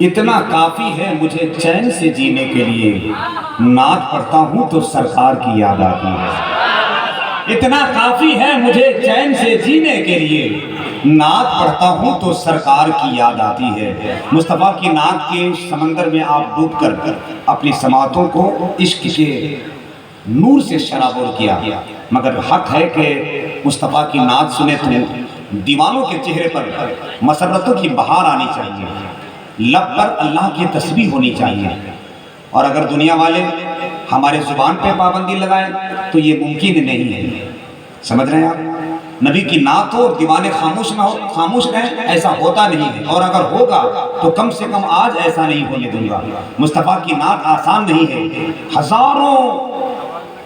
اتنا کافی ہے مجھے چین سے جینے کے لیے، نعت پڑھتا ہوں تو سرکار کی یاد آتی ہے۔ اتنا کافی ہے مجھے چین سے جینے کے لیے، نعت پڑھتا ہوں تو سرکار کی یاد آتی ہے۔ مصطفیٰ کی نعت کے سمندر میں آپ ڈوب کر اپنی سماعتوں کو عشق کے نور سے شرابور کیا، مگر حق ہے کہ مصطفیٰ کی نعت سنے تو دیوانوں کے چہرے پر مسرتوں کی بہار آنی چاہیے، لب پر اللہ کی تسبیح ہونی چاہیے۔ اور اگر دنیا والے ہمارے زبان پہ پابندی لگائیں تو یہ ممکن نہیں ہے۔ سمجھ رہے ہیں آپ؟ نبی کی نعت ہو اور دیوانے خاموش رہیں، ایسا ہوتا نہیں ہے، اور اگر ہوگا تو کم سے کم آج ایسا نہیں ہونے دوں گا۔ مصطفیٰ کی نعت آسان نہیں ہے، ہزاروں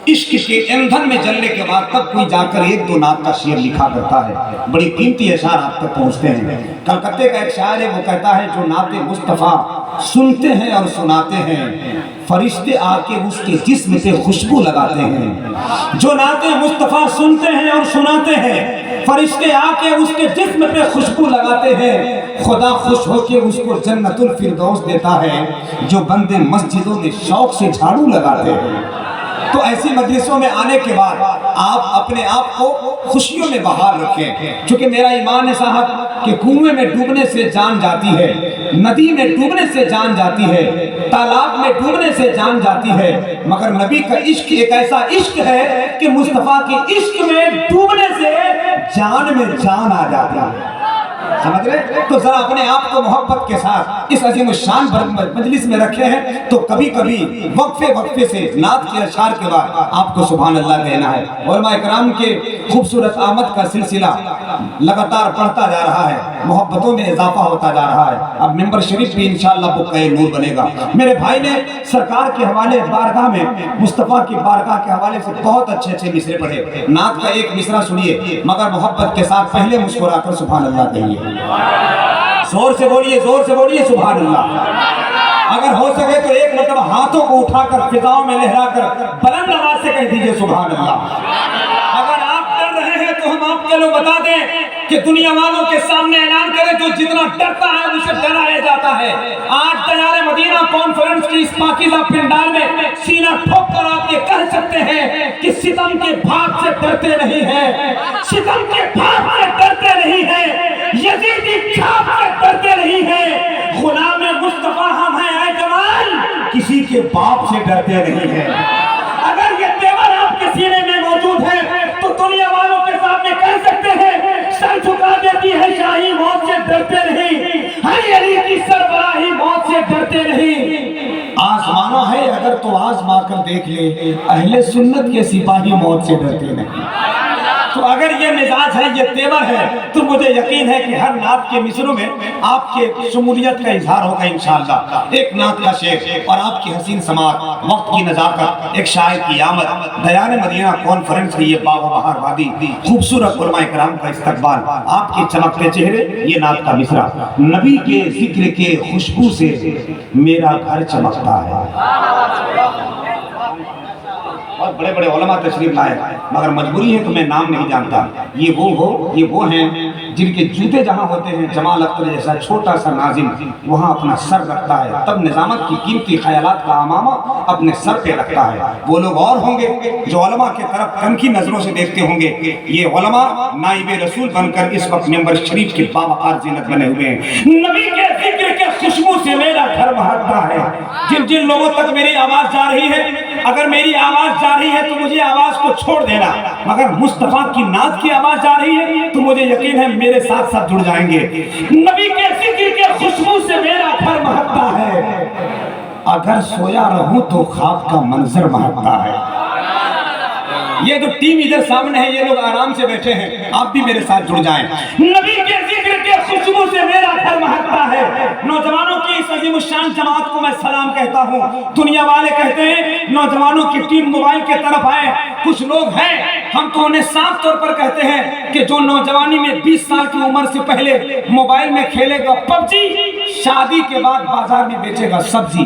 عشق کے ایندھن میں جلنے کے بعد تب کوئی جا کر ایک دو نعت کا شعر لکھا کرتا ہے، بڑی قیمتی اشعار آپ تک پہنچتے ہیں۔ کلکتے کا ایک شاعر ہے، وہ کہتا ہے جو نعت مصطفیٰ سنتے ہیں اور سناتے ہیں، فرشتے آ کے اس کے جسم سے خوشبو لگاتے ہیں۔ جو نعت مصطفیٰ سنتے ہیں اور سناتے ہیں، فرشتے آ کے اس کے جسم پہ خوشبو لگاتے ہیں، خدا خوش ہو کے اس کو جنت الفردوس دیتا ہے، جو بندے مسجدوں میں شوق سے جھاڑو لگاتے ہیں۔ تو ایسی مجلسوں میں آنے کے بعد آپ اپنے آپ کو خوشیوں میں بحال رکھیں، چونکہ میرا ایمان ہے صاحب کہ کنویں میں ڈوبنے سے جان جاتی ہے، ندی میں ڈوبنے سے جان جاتی ہے، تالاب میں ڈوبنے سے جان جاتی ہے، مگر نبی کا عشق ایک ایسا عشق ہے کہ مصطفیٰ کے عشق میں ڈوبنے سے جان میں جان آ جاتی ہے۔ سمجھ رہے؟ تو ذرا اپنے آپ کو محبت کے ساتھ اس عظیم الشان مجلس میں رکھے ہیں، تو کبھی کبھی وقفے سے نعت کے اشعار کے بعد آپ کو سبحان اللہ کہنا ہے۔ علماء اکرام کے خوبصورت آمد کا سلسلہ لگاتار بڑھتا جا رہا ہے، محبتوں میں اضافہ ہوتا جا رہا ہے۔ اب ممبر شریف بھی انشاءاللہ بقعہ نور بنے گا۔ میرے بھائی نے سرکار کے حوالے بارگاہ میں مصطفیٰ کی بارگاہ کے حوالے سے بہت اچھے مصرے پڑھے۔ نعت کا ایک مصرع سنیے، مگر محبت کے ساتھ پہلے مسکرا کر سبحان اللہ کہیے۔ زور سے بولیے سبحان اللہ۔ اگر ہو سکے تو ایک مرتبہ ہاتھوں کو اٹھا کر فضاؤں میں لہرا کر بلند آواز سے کہہ دیجئے سبحان اللہ۔ اگر آپ ڈر رہے ہیں تو ہم آپ کے لوگ بتا دیں کہ دنیا والوں کے سامنے اعلان کریں، جو جتنا ڈرتا ہے اسے ڈرایا جاتا ہے۔ آج دیار مدینہ کانفرنس کی اس پاکیزہ پنڈال میں سینہ ٹھوک کر آپ یہ کہہ سکتے ہیں کہ ستم کے بھاگ سے ڈرتے نہیں ہیں، ستم کے بھاگ سے ڈرتے نہیں ہیں، یزیدی چھاپ سے ڈرتے نہیں ہیں، غلام مصطفیٰ ہم ہیں اے جمال، کسی کے باپ سے ڈرتے نہیں ہیں۔ اگر یہ تیور آپ کے سینے میں موجود ہے تو دنیا والوں کے سامنے کہہ سکتے ہیں، سر جھکا دیتی ہے شاہی موت سے ڈرتے نہیں، علی کی سربراہی موت سے ڈرتے نہیں۔ آزمانا ہے اگر تو آزما کر دیکھ لے، اہل سنت کے سپاہی موت سے ڈرتے نہیں۔ تو اگر یہ مزاج ہے، یہ تیور ہے، تو مجھے یقین ہے کہ ہر نعت کے مصروں میں آپ کے شمولیت کا اظہار ہوگا انشاءاللہ۔ ایک نعت کا شعر اور آپ کی حسین سماعت، وقت کی نزاکت، ایک شاعر کی آمد، دیار مدینہ کانفرنس کی یہ باغ و بہار وادی، خوبصورت علماء اکرام کا استقبال، آپ کے چمکتے چہرے، یہ نعت کا مصرع۔ نبی کے ذکر کے خوشبو سے میرا گھر چمکتا ہے۔ اور بڑے بڑے علماء تشریف لائے، مگر مجبوری ہے کہ میں نام نہیں جانتا۔ یہ وہ ہیں جن کے جوتے جہاں ہوتے ہیں، جمال اختر جیسا چھوٹا سا ناظم وہاں اپنا سر رکھتا ہے، تب نظامت کی قیمتی خیالات کا امامہ اپنے سر پہ رکھتا ہے۔ وہ لوگ اور ہوں گے جو علماء کی طرف تنقید نظروں سے دیکھتے ہوں گے، یہ علماء نائب رسول بن کر اس وقت ممبر شریف کے باوقار زینت بنے ہوئے ہیں۔ نبی کے ذکر کے خوشبو سے میرا گھر مہکتا ہے۔ جن لوگوں تک میری آواز جا رہی ہے، اگر میری آواز جا رہی ہے تو مجھے آواز کو چھوڑ دینا، مگر مصطفیٰ کی نعت کی آواز جا رہی ہے تو مجھے یقین ہے میرے ساتھ ساتھ جڑ جائیں گے۔ نبی کے ذکر کے خوشبو سے میرا گھر مہکتا ہے، اگر سویا رہوں تو خواب کا منظر مہکتا ہے۔ یہ جو ٹیم ادھر سامنے ہے، یہ لوگ آرام سے بیٹھے ہیں، آپ بھی میرے ساتھ جڑ جائیں۔ نبی کے ذکر کے خوشبو سے میرا گھر مہکتا ہے۔ نوجوانوں کی اس عظیم الشان جماعت کو میں سلام کہتا ہوں۔ دنیا والے کہتے ہیں نوجوانوں کی ٹیم موبائل کے طرف آئے، کچھ لوگ ہیں ہم تو انہیں صاف طور پر کہتے ہیں کہ جو نوجوانی میں 20 سال کی عمر سے پہلے موبائل میں کھیلے گا پب جی، شادی کے بعد بازار میں بیچے گا سبزی۔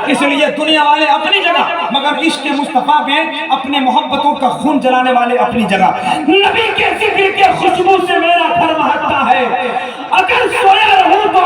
اس لیے دنیا والے اپنی جگہ، مگر عشق مصطفیٰ میں اپنے محبتوں کا خون جلانے والے اپنی جگہ۔ نبی کے ذکر کے خوشبو سے میرا گھر مہکتا ہے، اگر سویا رہوں تو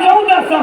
1400